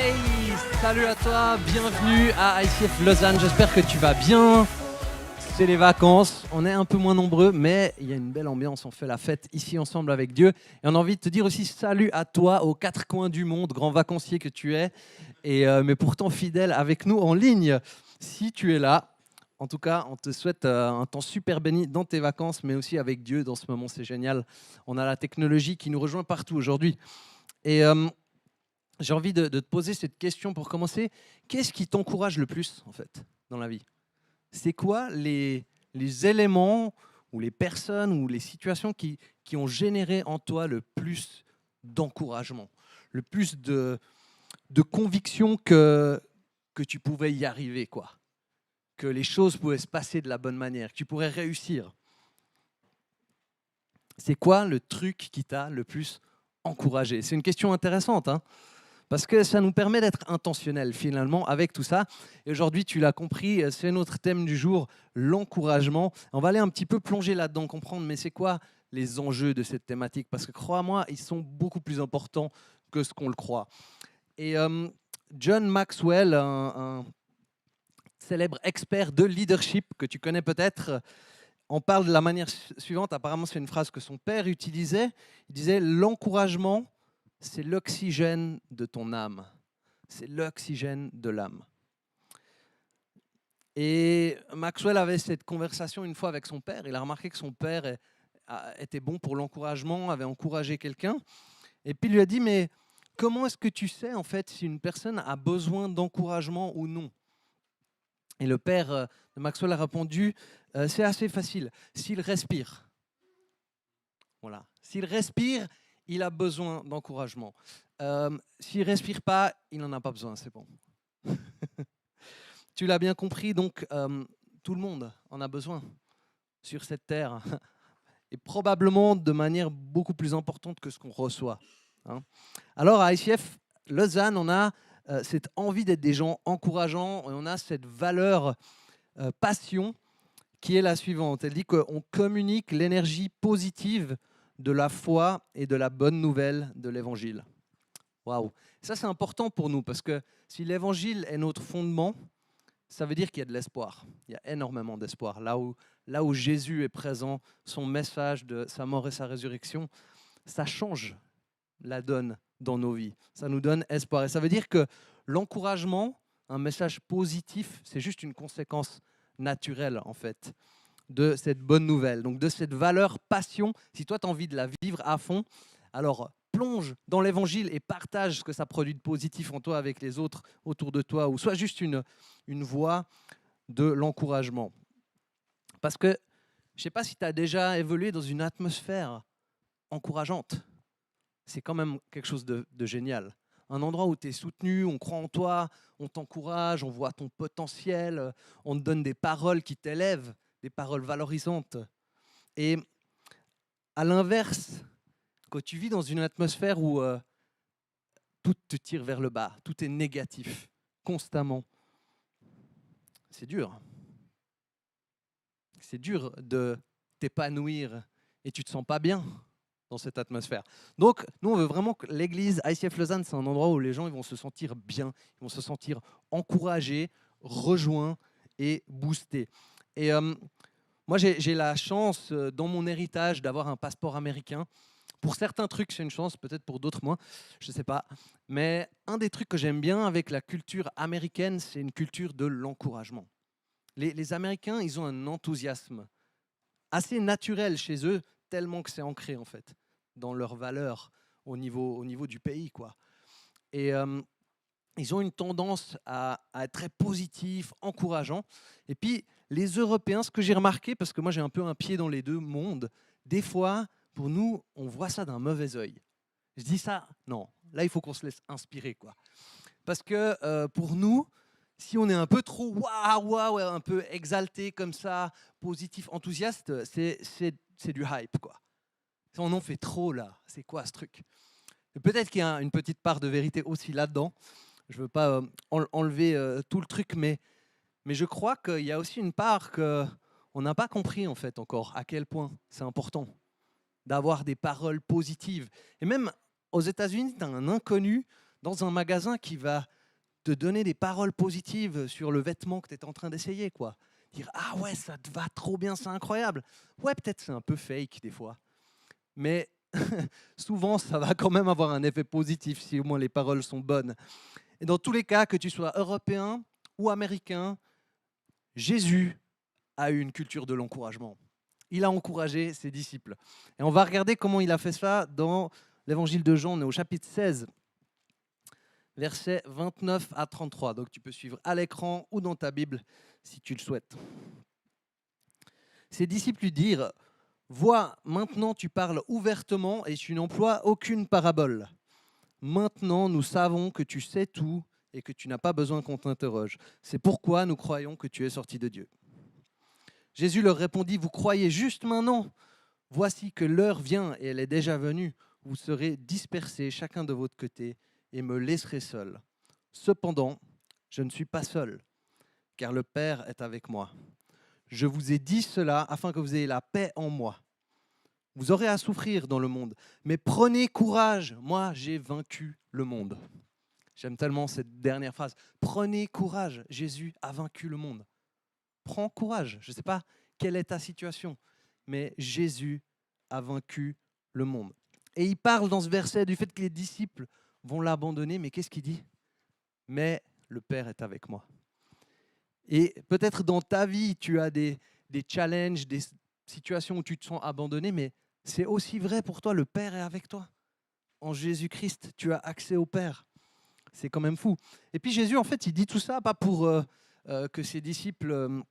Hey, salut à toi, bienvenue à ICF Lausanne, j'espère que tu vas bien. C'est les vacances, on est un peu moins nombreux, mais il y a une belle ambiance, on fait la fête ici ensemble avec Dieu. Et on a envie de te dire aussi salut à toi aux quatre coins du monde, grand vacancier que tu es, mais pourtant fidèle avec nous en ligne. Si tu es là, en tout cas, on te souhaite un temps super béni dans tes vacances, mais aussi avec Dieu dans ce moment, c'est génial. On a la technologie qui nous rejoint partout aujourd'hui. Et j'ai envie de te poser cette question pour commencer. Qu'est-ce qui t'encourage le plus, en fait, dans la vie? C'est quoi les éléments ou les personnes ou les situations qui ont généré en toi le plus d'encouragement, le plus de conviction que tu pouvais y arriver, quoi, que les choses pouvaient se passer de la bonne manière, que tu pourrais réussir? C'est quoi le truc qui t'a le plus encouragé? C'est une question intéressante, hein, parce que ça nous permet d'être intentionnels finalement avec tout ça. Et aujourd'hui, tu l'as compris, c'est notre thème du jour, l'encouragement. On va aller un petit peu plonger là-dedans, comprendre, mais c'est quoi les enjeux de cette thématique? Parce que crois-moi, ils sont beaucoup plus importants que ce qu'on le croit. Et John Maxwell, un célèbre expert de leadership que tu connais peut-être, en parle de la manière suivante. Apparemment, c'est une phrase que son père utilisait. Il disait: l'encouragement, c'est l'oxygène de ton âme. C'est l'oxygène de l'âme. Et Maxwell avait cette conversation une fois avec son père. Il a remarqué que son père était bon pour l'encouragement, avait encouragé quelqu'un. Et puis il lui a dit: mais comment est-ce que tu sais en fait si une personne a besoin d'encouragement ou non? Et le père de Maxwell a répondu: c'est assez facile. S'il respire, voilà. S'il respire, il a besoin d'encouragement. S'il ne respire pas, il n'en a pas besoin, c'est bon. Tu l'as bien compris, donc tout le monde en a besoin sur cette terre, et probablement de manière beaucoup plus importante que ce qu'on reçoit, hein. Alors à ICF Lausanne, on a cette envie d'être des gens encourageants, et on a cette valeur passion qui est la suivante. Elle dit qu'on communique l'énergie positive de la foi et de la bonne nouvelle de l'Évangile. Waouh! Ça, c'est important pour nous, parce que si l'Évangile est notre fondement, ça veut dire qu'il y a de l'espoir. Il y a énormément d'espoir. Là où Jésus est présent, son message de sa mort et sa résurrection, ça change la donne dans nos vies. Ça nous donne espoir. Et ça veut dire que l'encouragement, un message positif, c'est juste une conséquence naturelle, en fait, de cette bonne nouvelle. Donc de cette valeur passion. Si toi, tu as envie de la vivre à fond, alors plonge dans l'évangile et partage ce que ça produit de positif en toi avec les autres autour de toi, ou soit juste une voie de l'encouragement. Parce que je ne sais pas si tu as déjà évolué dans une atmosphère encourageante. C'est quand même quelque chose de génial. Un endroit où tu es soutenu, on croit en toi, on t'encourage, on voit ton potentiel, on te donne des paroles qui t'élèvent, des paroles valorisantes. Et à l'inverse, quand tu vis dans une atmosphère où tout te tire vers le bas, tout est négatif, constamment, c'est dur. C'est dur de t'épanouir et tu ne te sens pas bien dans cette atmosphère. Donc, nous, on veut vraiment que l'église ICF Lausanne, c'est un endroit où les gens ils vont se sentir bien, ils vont se sentir encouragés, rejoints et boostés. Et moi, j'ai la chance, dans mon héritage, d'avoir un passeport américain. Pour certains trucs, c'est une chance, peut-être pour d'autres moins, je ne sais pas. Mais un des trucs que j'aime bien avec la culture américaine, c'est une culture de l'encouragement. Les Américains, ils ont un enthousiasme assez naturel chez eux, tellement que c'est ancré en fait dans leurs valeurs au niveau du pays, quoi. Et ils ont une tendance à être très positifs, encourageants. Et puis les Européens, ce que j'ai remarqué, parce que moi j'ai un peu un pied dans les deux mondes, des fois, pour nous, on voit ça d'un mauvais œil. Je dis ça, non, là il faut qu'on se laisse inspirer, quoi. Parce que pour nous, si on est un peu trop waouh, un peu exalté comme ça, positif, enthousiaste, c'est du hype, quoi. On en fait trop là, c'est quoi ce truc? Et peut-être qu'il y a une petite part de vérité aussi là-dedans. Je ne veux pas enlever tout le truc, mais je crois qu'il y a aussi une part qu'on n'a pas compris en fait encore, à quel point c'est important d'avoir des paroles positives. Et même aux États-Unis, tu as un inconnu dans un magasin qui va te donner des paroles positives sur le vêtement que tu es en train d'essayer, quoi. Dire ah ouais, ça te va trop bien, c'est incroyable. Ouais, peut-être c'est un peu fake des fois, mais souvent ça va quand même avoir un effet positif si au moins les paroles sont bonnes. Et dans tous les cas, que tu sois européen ou américain, Jésus a eu une culture de l'encouragement. Il a encouragé ses disciples. Et on va regarder comment il a fait ça dans l'évangile de Jean, on est au chapitre 16, versets 29 à 33. Donc tu peux suivre à l'écran ou dans ta Bible si tu le souhaites. Ses disciples lui dirent, « Vois, maintenant tu parles ouvertement et tu n'emploies aucune parabole. Maintenant nous savons que tu sais tout et que tu n'as pas besoin qu'on t'interroge. C'est pourquoi nous croyons que tu es sorti de Dieu. » Jésus leur répondit, « Vous croyez juste maintenant ? Voici que l'heure vient et elle est déjà venue. Vous serez dispersés chacun de votre côté et me laisserez seul. Cependant, je ne suis pas seul, car le Père est avec moi. Je vous ai dit cela afin que vous ayez la paix en moi. Vous aurez à souffrir dans le monde, mais prenez courage, moi j'ai vaincu le monde. » J'aime tellement cette dernière phrase. Prenez courage, Jésus a vaincu le monde. Prends courage, je ne sais pas quelle est ta situation, mais Jésus a vaincu le monde. Et il parle dans ce verset du fait que les disciples vont l'abandonner, mais qu'est-ce qu'il dit ? Mais le Père est avec moi. Et peut-être dans ta vie, tu as des challenges, des situations où tu te sens abandonné, mais c'est aussi vrai pour toi, le Père est avec toi. En Jésus-Christ, tu as accès au Père. C'est quand même fou. Et puis Jésus, en fait, il dit tout ça, pas pour que ses disciples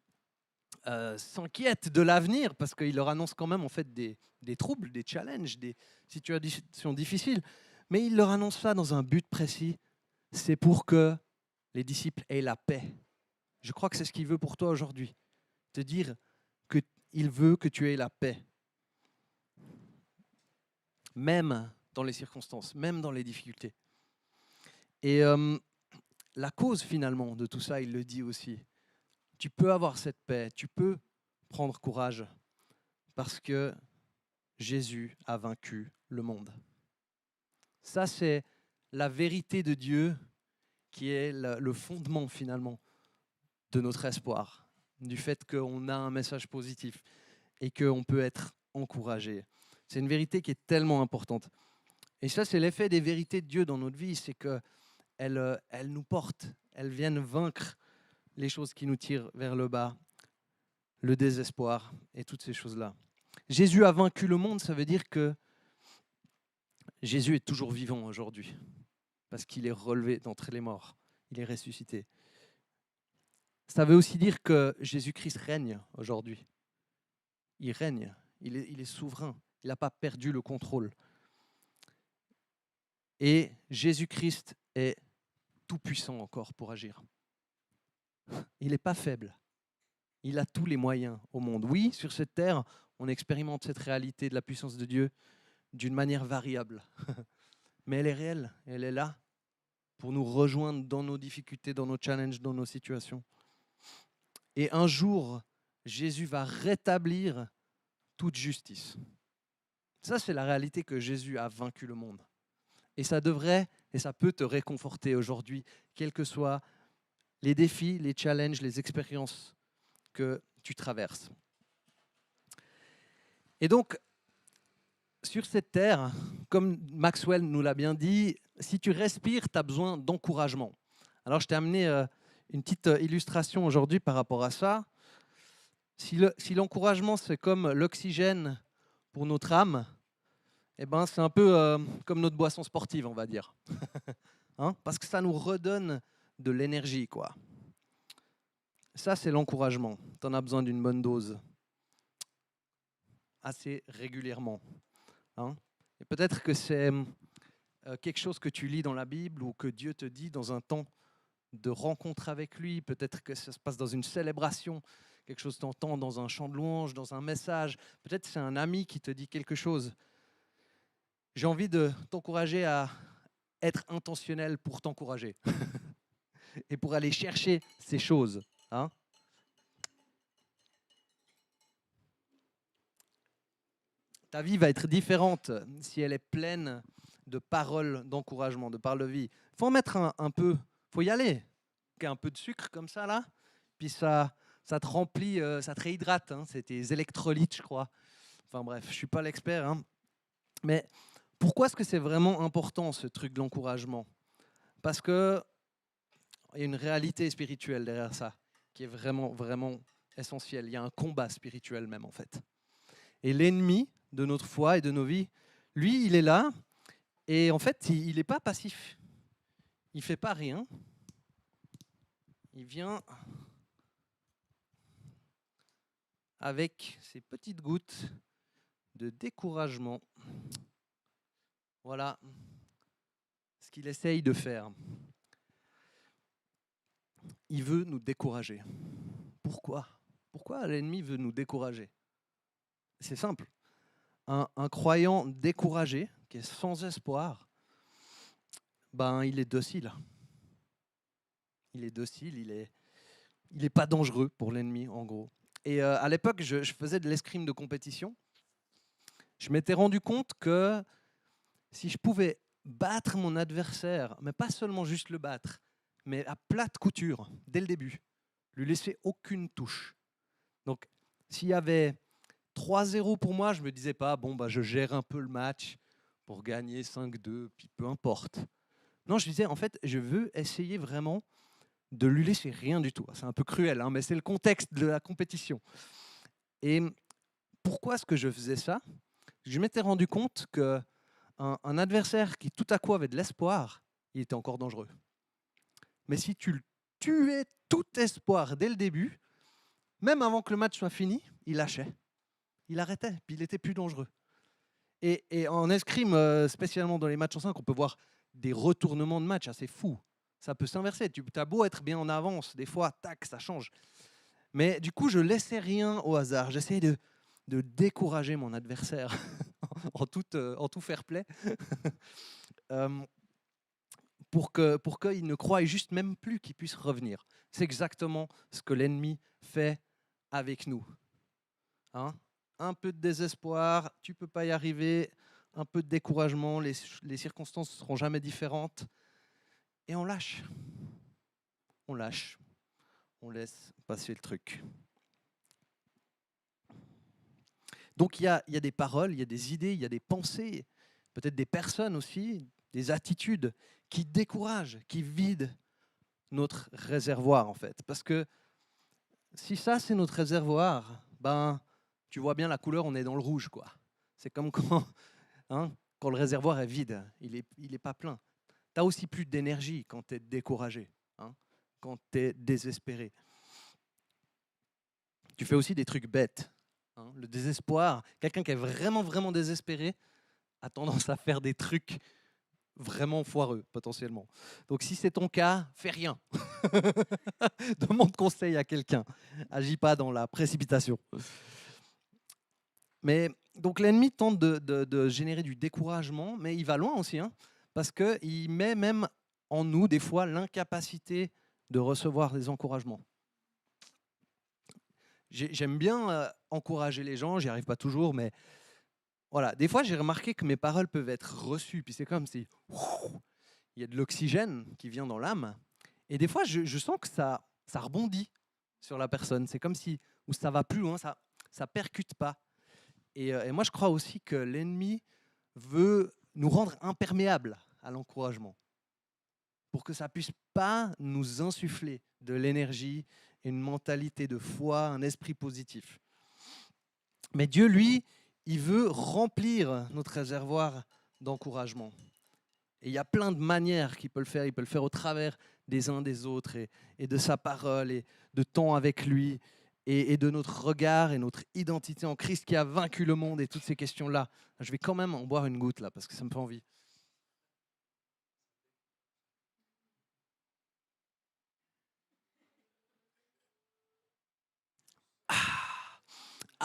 s'inquiètent de l'avenir, parce qu'il leur annonce quand même en fait des troubles, des challenges, des situations difficiles, mais il leur annonce ça dans un but précis, c'est pour que les disciples aient la paix. Je crois que c'est ce qu'il veut pour toi aujourd'hui, te dire qu'il veut que tu aies la paix, même dans les circonstances, même dans les difficultés. Et la cause finalement de tout ça, il le dit aussi, tu peux avoir cette paix, tu peux prendre courage, parce que Jésus a vaincu le monde. Ça, c'est la vérité de Dieu qui est le fondement finalement de notre espoir, du fait qu'on a un message positif et qu'on peut être encouragé. C'est une vérité qui est tellement importante. Et ça, c'est l'effet des vérités de Dieu dans notre vie, c'est qu'elles nous portent, elles viennent vaincre les choses qui nous tirent vers le bas, le désespoir et toutes ces choses-là. Jésus a vaincu le monde, ça veut dire que Jésus est toujours vivant aujourd'hui, parce qu'il est relevé d'entre les morts, il est ressuscité. Ça veut aussi dire que Jésus-Christ règne aujourd'hui. Il règne, il est souverain, il n'a pas perdu le contrôle. Et Jésus-Christ est tout-puissant encore pour agir. Il n'est pas faible. Il a tous les moyens au monde. Oui, sur cette terre, on expérimente cette réalité de la puissance de Dieu d'une manière variable. Mais elle est réelle, elle est là pour nous rejoindre dans nos difficultés, dans nos challenges, dans nos situations. Et un jour, Jésus va rétablir toute justice. Ça, c'est la réalité que Jésus a vaincu le monde. Et ça devrait, et ça peut te réconforter aujourd'hui, quels que soient les défis, les challenges, les expériences que tu traverses. Et donc, sur cette terre, comme Maxwell nous l'a bien dit, si tu respires, tu as besoin d'encouragement. Alors, je t'ai amené une petite illustration aujourd'hui par rapport à ça. Si l'encouragement, c'est comme l'oxygène pour notre âme, eh ben, c'est un peu comme notre boisson sportive, on va dire. Hein, parce que ça nous redonne de l'énergie, quoi. Ça, c'est l'encouragement. Tu en as besoin d'une bonne dose, assez régulièrement. Hein. Et peut-être que c'est quelque chose que tu lis dans la Bible ou que Dieu te dit dans un temps de rencontre avec lui. Peut-être que ça se passe dans une célébration, quelque chose que tu entends dans un chant de louange, dans un message. Peut-être que c'est un ami qui te dit quelque chose. J'ai envie de t'encourager à être intentionnel pour t'encourager et pour aller chercher ces choses. Hein. Ta vie va être différente si elle est pleine de paroles d'encouragement, de paroles de vie. Il faut en mettre un peu, il faut y aller. Un peu de sucre comme ça, là, puis ça te remplit, ça te réhydrate. Hein, c'est tes électrolytes, je crois. Enfin bref, je ne suis pas l'expert. Hein. Mais pourquoi est-ce que c'est vraiment important, ce truc de l'encouragement? Parce qu'il y a une réalité spirituelle derrière ça, qui est vraiment, vraiment essentielle. Il y a un combat spirituel même, en fait. Et l'ennemi de notre foi et de nos vies, lui, il est là, et en fait, il n'est pas passif. Il ne fait pas rien. Il vient avec ces petites gouttes de découragement. Voilà ce qu'il essaye de faire. Il veut nous décourager. Pourquoi? Pourquoi l'ennemi veut nous décourager? C'est simple. Un croyant découragé, qui est sans espoir, ben, il est docile. Il est docile, il est pas dangereux pour l'ennemi, en gros. Et à l'époque, je faisais de l'escrime de compétition. Je m'étais rendu compte que si je pouvais battre mon adversaire, mais pas seulement juste le battre, mais à plate couture, dès le début, lui laisser aucune touche. Donc, s'il y avait 3-0 pour moi, je ne me disais pas, bon, bah, je gère un peu le match pour gagner 5-2, puis peu importe. Non, je disais, en fait, je veux essayer vraiment de lui laisser rien du tout. C'est un peu cruel, hein, mais c'est le contexte de la compétition. Et pourquoi est-ce que je faisais ça? Je m'étais rendu compte qu'un adversaire qui tout à coup avait de l'espoir, il était encore dangereux. Mais si tu le tuais tout espoir dès le début, même avant que le match soit fini, il lâchait. Il arrêtait, puis il était plus dangereux. Et en escrime, spécialement dans les matchs en 5, on peut voir des retournements de match assez fous. Ça peut s'inverser. Tu as beau être bien en avance, des fois, tac, ça change. Mais du coup, je laissais rien au hasard. J'essayais de décourager mon adversaire en tout fair play pour qu'il ne croie juste même plus qu'il puisse revenir. C'est exactement ce que l'ennemi fait avec nous. Hein? Un peu de désespoir, tu ne peux pas y arriver, un peu de découragement, les circonstances ne seront jamais différentes. Et on lâche. On lâche. On laisse passer le truc. Donc il y a des paroles, il y a des idées, il y a des pensées, peut-être des personnes aussi, des attitudes qui découragent, qui vident notre réservoir en fait. Parce que si ça c'est notre réservoir, ben tu vois bien la couleur, on est dans le rouge quoi. C'est comme quand, hein, quand le réservoir est vide, il est pas plein. Tu as aussi plus d'énergie quand tu es découragé, hein, quand tu es désespéré. Tu fais aussi des trucs bêtes. Hein. Le désespoir, quelqu'un qui est vraiment, vraiment désespéré a tendance à faire des trucs vraiment foireux, potentiellement. Donc si c'est ton cas, fais rien. Demande conseil à quelqu'un. Agis pas dans la précipitation. Mais donc l'ennemi tente de générer du découragement, mais il va loin aussi, hein, parce qu'il met même en nous, des fois, l'incapacité de recevoir des encouragements. J'aime bien encourager les gens, j'y arrive pas toujours, mais voilà. Des fois, j'ai remarqué que mes paroles peuvent être reçues, puis c'est comme si il y a de l'oxygène qui vient dans l'âme, et des fois, je sens que ça rebondit sur la personne. C'est comme si, ou ça va plus loin, ça percute pas. Et moi, je crois aussi que l'ennemi veut nous rendre imperméables à l'encouragement pour que ça puisse pas nous insuffler de l'énergie, une mentalité de foi, un esprit positif. Mais Dieu, lui, il veut remplir notre réservoir d'encouragement. Et il y a plein de manières qu'il peut le faire. Il peut le faire au travers des uns des autres et de sa parole et de temps avec lui et de notre regard et notre identité en Christ qui a vaincu le monde et toutes ces questions-là. Je vais quand même en boire une goutte là parce que ça me fait envie.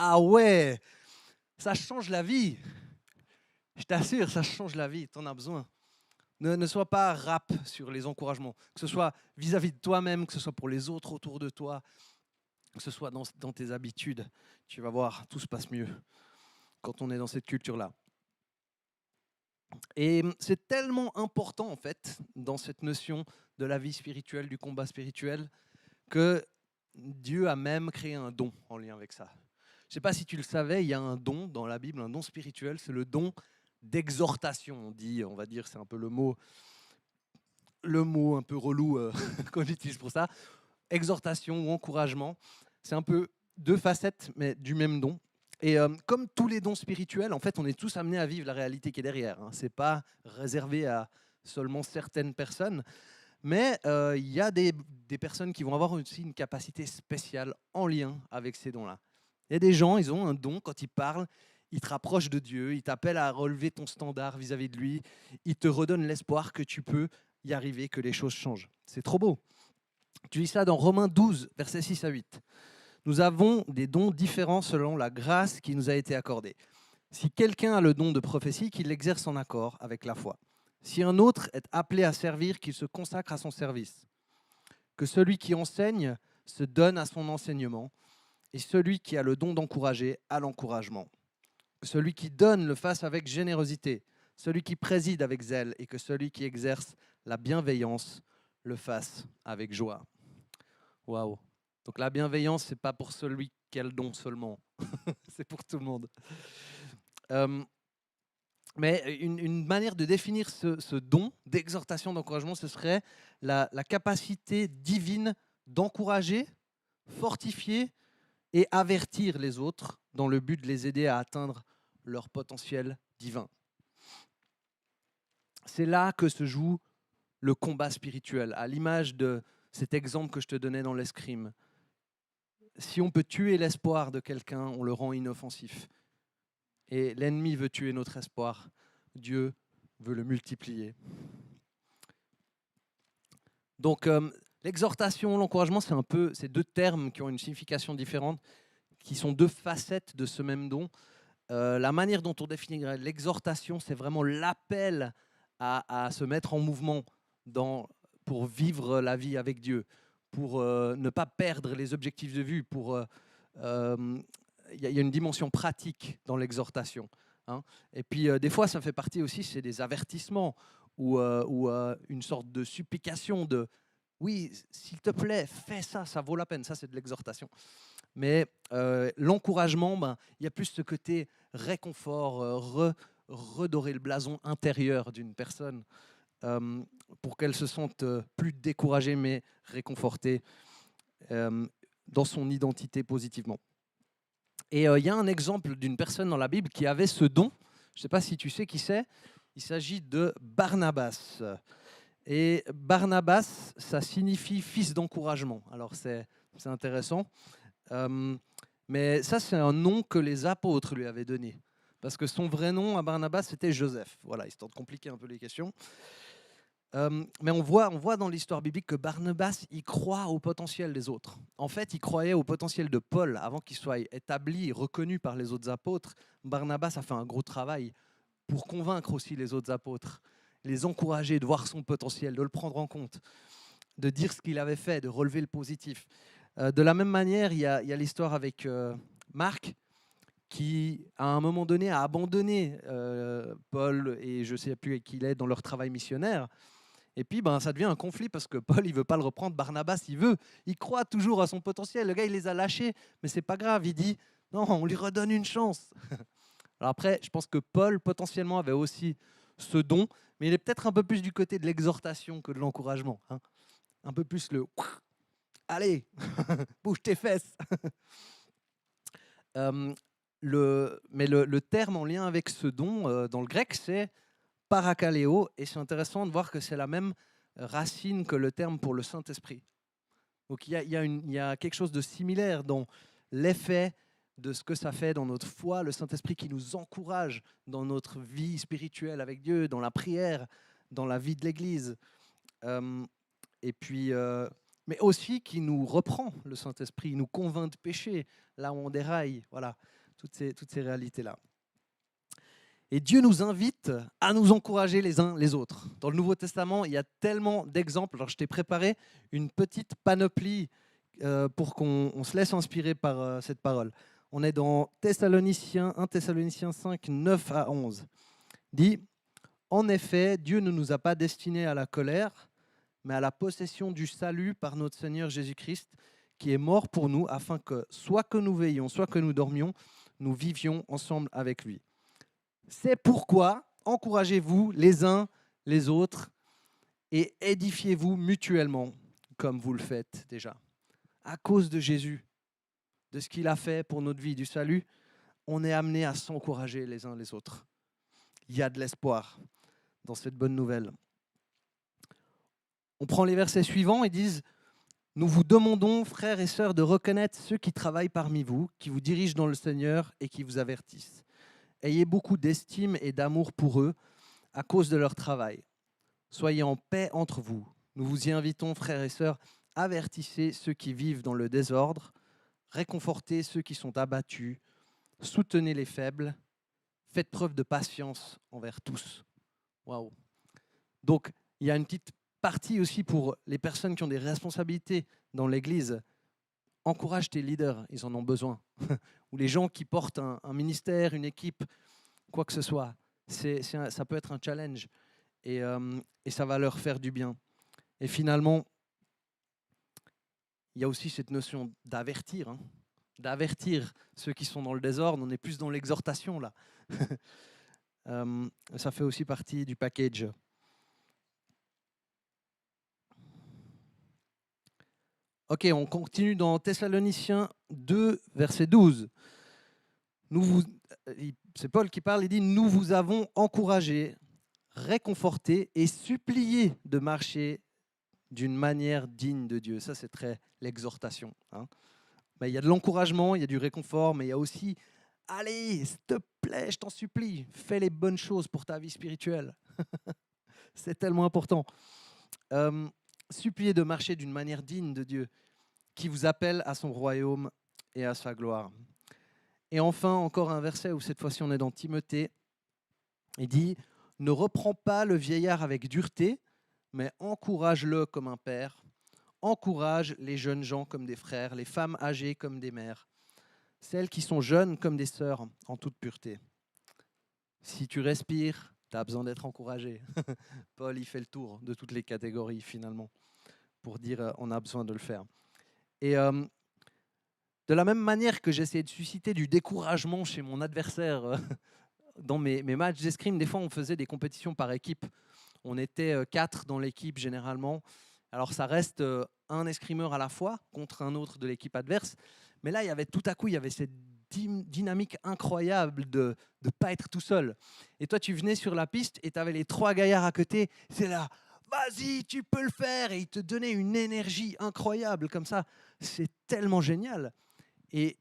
Ah ouais, ça change la vie. Je t'assure, ça change la vie. Tu en as besoin. Ne sois pas rap sur les encouragements, que ce soit vis-à-vis de toi-même, que ce soit pour les autres autour de toi, que ce soit dans tes habitudes. Tu vas voir, tout se passe mieux quand on est dans cette culture-là. Et c'est tellement important, en fait, dans cette notion de la vie spirituelle, du combat spirituel, que Dieu a même créé un don en lien avec ça. Je ne sais pas si tu le savais, il y a un don dans la Bible, un don spirituel, c'est le don d'exhortation. On dit, on va dire, c'est un peu le mot un peu relou qu'on utilise pour ça. Exhortation ou encouragement, c'est un peu deux facettes, mais du même don. Et comme tous les dons spirituels, en fait, on est tous amenés à vivre la réalité qui est derrière. Ce n'est pas réservé à seulement certaines personnes, mais il y a des personnes qui vont avoir aussi une capacité spéciale en lien avec ces dons-là. Il y a des gens, ils ont un don, quand ils parlent, ils te rapprochent de Dieu, ils t'appellent à relever ton standard vis-à-vis de lui, ils te redonnent l'espoir que tu peux y arriver, que les choses changent. C'est trop beau. Tu lis ça dans Romains 12, versets 6 à 8. Nous avons des dons différents selon la grâce qui nous a été accordée. Si quelqu'un a le don de prophétie, qu'il l'exerce en accord avec la foi. Si un autre est appelé à servir, qu'il se consacre à son service. Que celui qui enseigne se donne à son enseignement, et celui qui a le don d'encourager à l'encouragement. Que celui qui donne le fasse avec générosité, celui qui préside avec zèle, et que celui qui exerce la bienveillance le fasse avec joie. Waouh! Donc la bienveillance, c'est pas pour celui qui a le don seulement, c'est pour tout le monde. Mais une manière de définir ce don d'exhortation, d'encouragement, ce serait la capacité divine d'encourager, fortifier et avertir les autres dans le but de les aider à atteindre leur potentiel divin. C'est là que se joue le combat spirituel, à l'image de cet exemple que je te donnais dans l'escrime. Si on peut tuer l'espoir de quelqu'un, on le rend inoffensif. Et l'ennemi veut tuer notre espoir. Dieu veut le multiplier. Donc, l'exhortation, l'encouragement, c'est deux termes qui ont une signification différente, qui sont deux facettes de ce même don. La manière dont on définirait l'exhortation, c'est vraiment l'appel à se mettre en mouvement pour vivre la vie avec Dieu, pour ne pas perdre les objectifs de vue, il y a une dimension pratique dans l'exhortation. Hein. Et puis, des fois, ça fait partie aussi, c'est des avertissements ou une sorte de supplication de « oui, s'il te plaît, fais ça, ça vaut la peine ». Ça, c'est de l'exhortation. Mais l'encouragement, il y a plus ce côté réconfort, redorer le blason intérieur d'une personne pour qu'elle se sente plus découragée, mais réconfortée dans son identité positivement. Et il y a un exemple d'une personne dans la Bible qui avait ce don. Je ne sais pas si tu sais qui c'est. Il s'agit de Barnabas. Et Barnabas, ça signifie fils d'encouragement. Alors c'est intéressant. Mais ça, c'est un nom que les apôtres lui avaient donné. Parce que son vrai nom à Barnabas, c'était Joseph. Voilà, histoire de compliquer un peu les questions. Mais on voit dans l'histoire biblique que Barnabas, il croit au potentiel des autres. En fait, il croyait au potentiel de Paul avant qu'il soit établi, reconnu par les autres apôtres. Barnabas a fait un gros travail pour convaincre aussi les autres apôtres, les encourager de voir son potentiel, de le prendre en compte, de dire ce qu'il avait fait, de relever le positif. De la même manière, il y a l'histoire avec Marc, qui, à un moment donné, a abandonné Paul et je ne sais plus qui il est dans leur travail missionnaire. Et puis, ça devient un conflit parce que Paul, il ne veut pas le reprendre. Barnabas, il veut. Il croit toujours à son potentiel. Le gars, il les a lâchés, mais ce n'est pas grave. Il dit, non, on lui redonne une chance. Alors après, je pense que Paul, potentiellement, avait aussi ce don, mais il est peut-être un peu plus du côté de l'exhortation que de l'encouragement. Hein. Un peu plus le « allez, bouge tes fesses ». Mais le terme en lien avec ce don, dans le grec, c'est parakaleo, et c'est intéressant de voir que c'est la même racine que le terme pour le Saint-Esprit. Donc il y a quelque chose de similaire dans l'effet de ce que ça fait dans notre foi, le Saint-Esprit qui nous encourage dans notre vie spirituelle avec Dieu, dans la prière, dans la vie de l'Église. Et puis, mais aussi qui nous reprend, le Saint-Esprit, nous convainc de péché, là où on déraille, voilà, toutes ces réalités-là. Et Dieu nous invite à nous encourager les uns les autres. Dans le Nouveau Testament, il y a tellement d'exemples. Alors, je t'ai préparé une petite panoplie pour qu'on se laisse inspirer par cette parole. On est dans 1 Thessaloniciens 5, 9 à 11. Il dit En effet, Dieu ne nous a pas destinés à la colère, mais à la possession du salut par notre Seigneur Jésus-Christ, qui est mort pour nous, afin que, soit que nous veillions, soit que nous dormions, nous vivions ensemble avec lui. C'est pourquoi encouragez-vous les uns les autres et édifiez-vous mutuellement, comme vous le faites déjà. À cause de Jésus, de ce qu'il a fait pour notre vie, du salut, on est amené à s'encourager les uns les autres. Il y a de l'espoir dans cette bonne nouvelle. On prend les versets suivants et disent « Nous vous demandons, frères et sœurs, de reconnaître ceux qui travaillent parmi vous, qui vous dirigent dans le Seigneur et qui vous avertissent. Ayez beaucoup d'estime et d'amour pour eux à cause de leur travail. Soyez en paix entre vous. Nous vous y invitons, frères et sœurs, avertissez ceux qui vivent dans le désordre, réconfortez ceux qui sont abattus, soutenez les faibles, faites preuve de patience envers tous. » Waouh. Donc, il y a une petite partie aussi pour les personnes qui ont des responsabilités dans l'Église. Encourage tes leaders, ils en ont besoin. Ou les gens qui portent un ministère, une équipe, quoi que ce soit. Ça peut être un challenge et ça va leur faire du bien. Et finalement, il y a aussi cette notion d'avertir. D'avertir ceux qui sont dans le désordre. On est plus dans l'exhortation là. Ça fait aussi partie du package. Ok, on continue dans Thessaloniciens 2, verset 12. C'est Paul qui parle, il dit « Nous vous avons encouragé, réconforté et supplié de marcher d'une manière digne de Dieu. » Ça, c'est très l'exhortation. Mais il y a de l'encouragement, il y a du réconfort, mais il y a aussi « Allez, s'il te plaît, je t'en supplie, fais les bonnes choses pour ta vie spirituelle. » C'est tellement important. Supplier de marcher d'une manière digne de Dieu, qui vous appelle à son royaume et à sa gloire. Et enfin, encore un verset où cette fois-ci on est dans Timothée. Il dit « Ne reprends pas le vieillard avec dureté, mais encourage-le comme un père. Encourage les jeunes gens comme des frères, les femmes âgées comme des mères, celles qui sont jeunes comme des sœurs en toute pureté. » Si tu respires, tu as besoin d'être encouragé. Paul, il fait le tour de toutes les catégories finalement pour dire on a besoin de le faire. Et de la même manière que j'essayais de susciter du découragement chez mon adversaire dans mes matchs d'escrime, des fois on faisait des compétitions par équipe. On était 4 dans l'équipe généralement. Alors ça reste un escrimeur à la fois contre un autre de l'équipe adverse. Mais là, tout à coup, il y avait cette dynamique incroyable de ne pas être tout seul. Et toi, tu venais sur la piste et tu avais les 3 gaillards à côté. C'est là, vas-y, tu peux le faire. Et ils te donnaient une énergie incroyable comme ça. C'est tellement génial. Et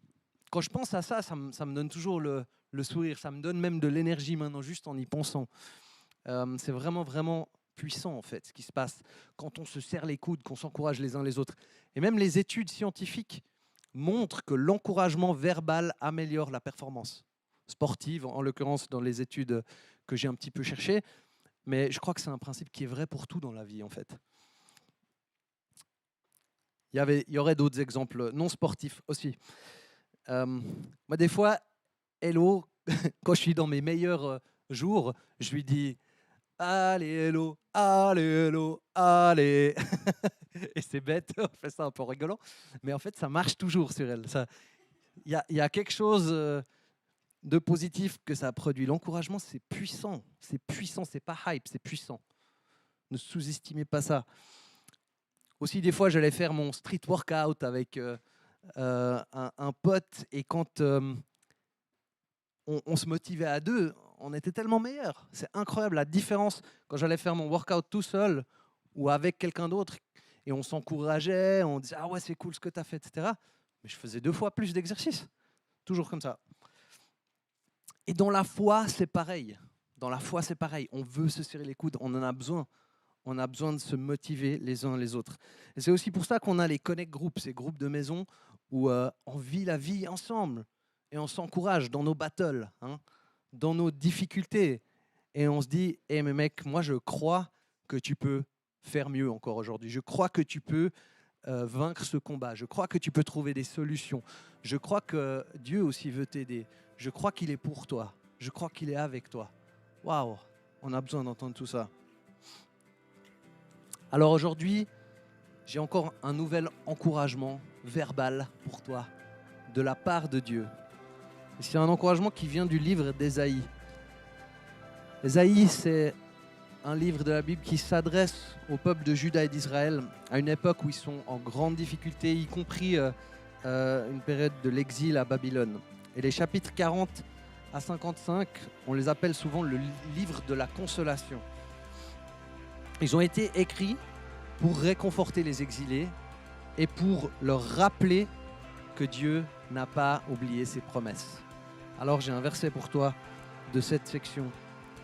quand je pense à ça, ça me donne toujours le sourire. Ça me donne même de l'énergie maintenant, juste en y pensant. C'est vraiment, vraiment puissant, en fait, ce qui se passe quand on se serre les coudes, qu'on s'encourage les uns les autres. Et même les études scientifiques montrent que l'encouragement verbal améliore la performance sportive, en l'occurrence dans les études que j'ai un petit peu cherchées. Mais je crois que c'est un principe qui est vrai pour tout dans la vie, en fait. Il y aurait d'autres exemples non sportifs aussi. Moi, des fois, Hello, quand je suis dans mes meilleurs jours, je lui dis « Allez, Hello, allez, Hello, allez !» Et c'est bête, on fait ça un peu rigolant, mais en fait, ça marche toujours sur elle. Il y a quelque chose de positif que ça produit. L'encouragement, c'est puissant, c'est pas hype, c'est puissant. Ne sous-estimez pas ça. Aussi, des fois, j'allais faire mon street workout avec un pote, et quand on se motivait à deux, on était tellement meilleurs. C'est incroyable la différence quand j'allais faire mon workout tout seul ou avec quelqu'un d'autre, et on s'encourageait, on disait « Ah ouais, c'est cool ce que tu as fait, etc. » Mais je faisais 2 fois plus d'exercices. Toujours comme ça. Et dans la foi, c'est pareil. Dans la foi, c'est pareil. On veut se serrer les coudes, on en a besoin. On a besoin de se motiver les uns les autres. Et c'est aussi pour ça qu'on a les Connect Groups, ces groupes de maison où on vit la vie ensemble et on s'encourage dans nos battles, dans nos difficultés. Et on se dit, hey, mais mec, moi je crois que tu peux faire mieux encore aujourd'hui. Je crois que tu peux vaincre ce combat. Je crois que tu peux trouver des solutions. Je crois que Dieu aussi veut t'aider. Je crois qu'il est pour toi. Je crois qu'il est avec toi. Waouh! On a besoin d'entendre tout ça. Alors aujourd'hui, j'ai encore un nouvel encouragement verbal pour toi, de la part de Dieu. Et c'est un encouragement qui vient du livre d'Ésaïe. Ésaïe, c'est un livre de la Bible qui s'adresse au peuple de Juda et d'Israël à une époque où ils sont en grande difficulté, y compris une période de l'exil à Babylone. Et les chapitres 40 à 55, on les appelle souvent le livre de la consolation. Ils ont été écrits pour réconforter les exilés et pour leur rappeler que Dieu n'a pas oublié ses promesses. Alors j'ai un verset pour toi de cette section.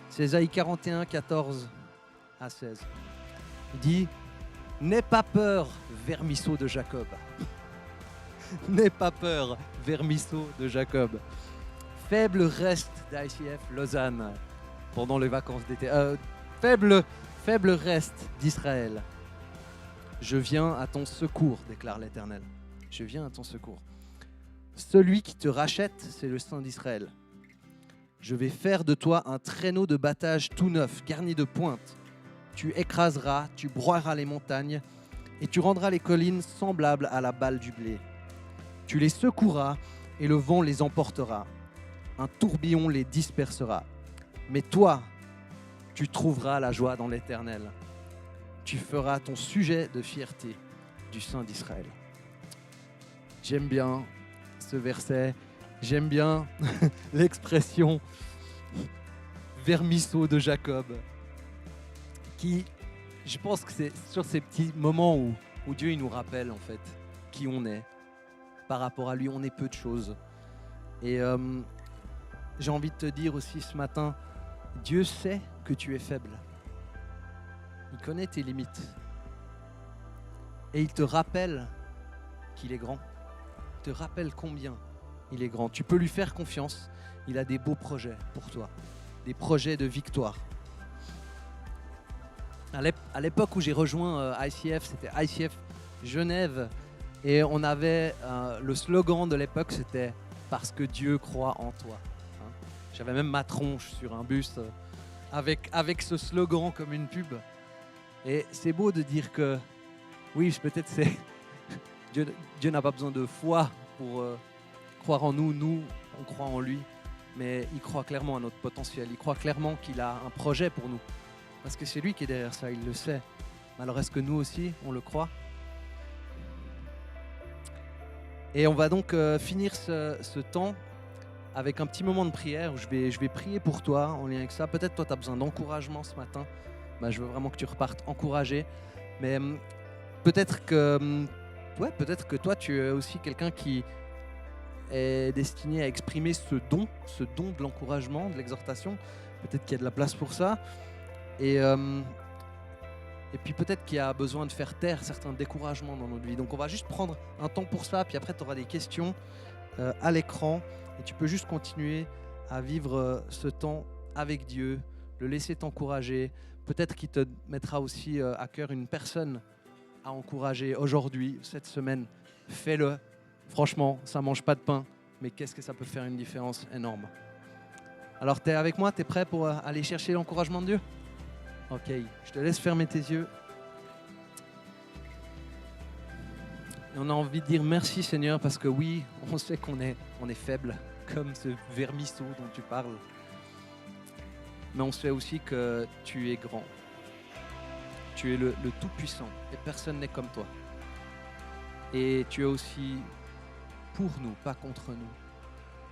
C'est Ésaïe 41, 14 à 16. Il dit « N'aie pas peur, vermisseau de Jacob. N'aie pas peur, vermisseau de Jacob. Faible reste d'ICF Lausanne pendant les vacances d'été. Faible reste d'Israël. Je viens à ton secours, déclare l'Éternel. Je viens à ton secours. Celui qui te rachète, c'est le Saint d'Israël. Je vais faire de toi un traîneau de battage tout neuf, garni de pointes. Tu écraseras, tu broieras les montagnes et tu rendras les collines semblables à la balle du blé. Tu les secoueras et le vent les emportera. Un tourbillon les dispersera. Mais toi, tu trouveras la joie dans l'Éternel. Tu feras ton sujet de fierté du Saint d'Israël. J'aime bien ce verset. J'aime bien l'expression vermisseau de Jacob, qui, je pense que c'est sur ces petits moments où Dieu il nous rappelle en fait qui on est. Par rapport à lui, on est peu de choses. Et j'ai envie de te dire aussi ce matin, Dieu sait que tu es faible. Il connaît tes limites. Et il te rappelle qu'il est grand. Il te rappelle combien il est grand. Tu peux lui faire confiance. Il a des beaux projets pour toi. Des projets de victoire. À l'époque où j'ai rejoint ICF, c'était ICF Genève. Et on avait le slogan de l'époque, c'était « Parce que Dieu croit en toi ». J'avais même ma tronche sur un bus avec ce slogan comme une pub. Et c'est beau de dire que, oui, peut-être c'est Dieu n'a pas besoin de foi pour croire en nous. Nous, on croit en lui. Mais il croit clairement à notre potentiel. Il croit clairement qu'il a un projet pour nous. Parce que c'est lui qui est derrière ça, il le sait. Alors est-ce que nous aussi, on le croit ? Et on va donc finir ce temps avec un petit moment de prière où je vais prier pour toi en lien avec ça. Peut-être toi, tu as besoin d'encouragement ce matin. Je veux vraiment que tu repartes encouragé. Mais peut-être que toi, tu es aussi quelqu'un qui est destiné à exprimer ce don de l'encouragement, de l'exhortation. Peut-être qu'il y a de la place pour ça. Et puis peut-être qu'il y a besoin de faire taire certains découragements dans notre vie. Donc on va juste prendre un temps pour ça, puis après tu auras des questions à l'écran et tu peux juste continuer à vivre ce temps avec Dieu, le laisser t'encourager. Peut-être qu'il te mettra aussi à cœur une personne à encourager aujourd'hui, cette semaine. Fais-le. Franchement, ça ne mange pas de pain, mais qu'est-ce que ça peut faire une différence énorme. Alors tu es avec moi, tu es prêt pour aller chercher l'encouragement de Dieu ? Ok, je te laisse fermer tes yeux. Et on a envie de dire merci Seigneur parce que oui, on sait qu'on est faible, comme ce vermisseau dont tu parles. Mais on sait aussi que tu es grand. Tu es le Tout-Puissant et personne n'est comme toi. Et tu es aussi pour nous, pas contre nous.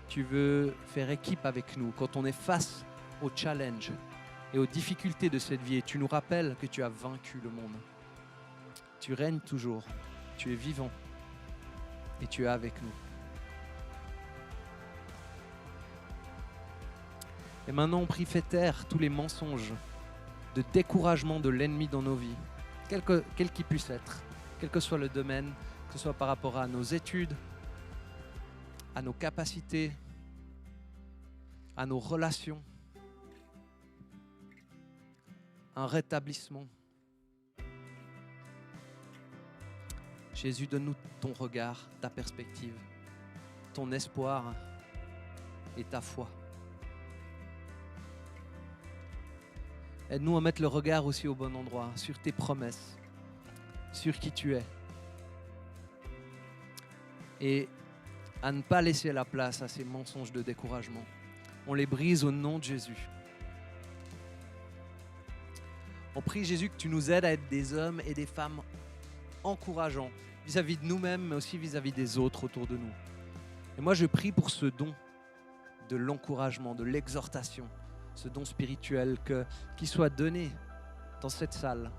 Tu veux faire équipe avec nous quand on est face au challenge et aux difficultés de cette vie. Et tu nous rappelles que tu as vaincu le monde. Tu règnes toujours, tu es vivant et tu es avec nous. Et maintenant, on prie, fais taire tous les mensonges de découragement de l'ennemi dans nos vies, quel qu'il puisse être, quel que soit le domaine, que ce soit par rapport à nos études, à nos capacités, à nos relations, un rétablissement. Jésus, donne-nous ton regard, ta perspective, ton espoir et ta foi. Aide-nous à mettre le regard aussi au bon endroit, sur tes promesses, sur qui tu es. Et à ne pas laisser la place à ces mensonges de découragement. On les brise au nom de Jésus. On prie Jésus que tu nous aides à être des hommes et des femmes encourageants vis-à-vis de nous-mêmes, mais aussi vis-à-vis des autres autour de nous. Et moi, je prie pour ce don de l'encouragement, de l'exhortation, ce don spirituel qui soit donné dans cette salle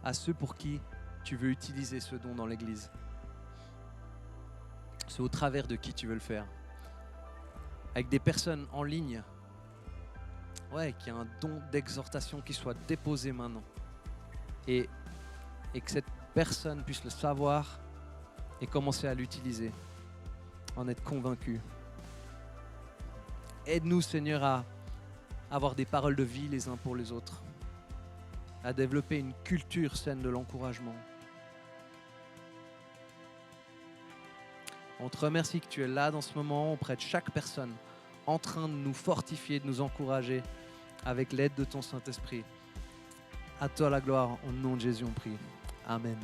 à ceux pour qui tu veux utiliser ce don dans l'Église. C'est au travers de qui tu veux le faire. Avec des personnes en ligne, qui a un don d'exhortation qui soit déposé maintenant. Et que cette personne puisse le savoir et commencer à l'utiliser, en être convaincu. Aide-nous, Seigneur, à avoir des paroles de vie les uns pour les autres, à développer une culture saine de l'encouragement. On te remercie que tu es là dans ce moment auprès de chaque personne, en train de nous fortifier, de nous encourager avec l'aide de ton Saint-Esprit. À toi la gloire, au nom de Jésus on prie. Amen.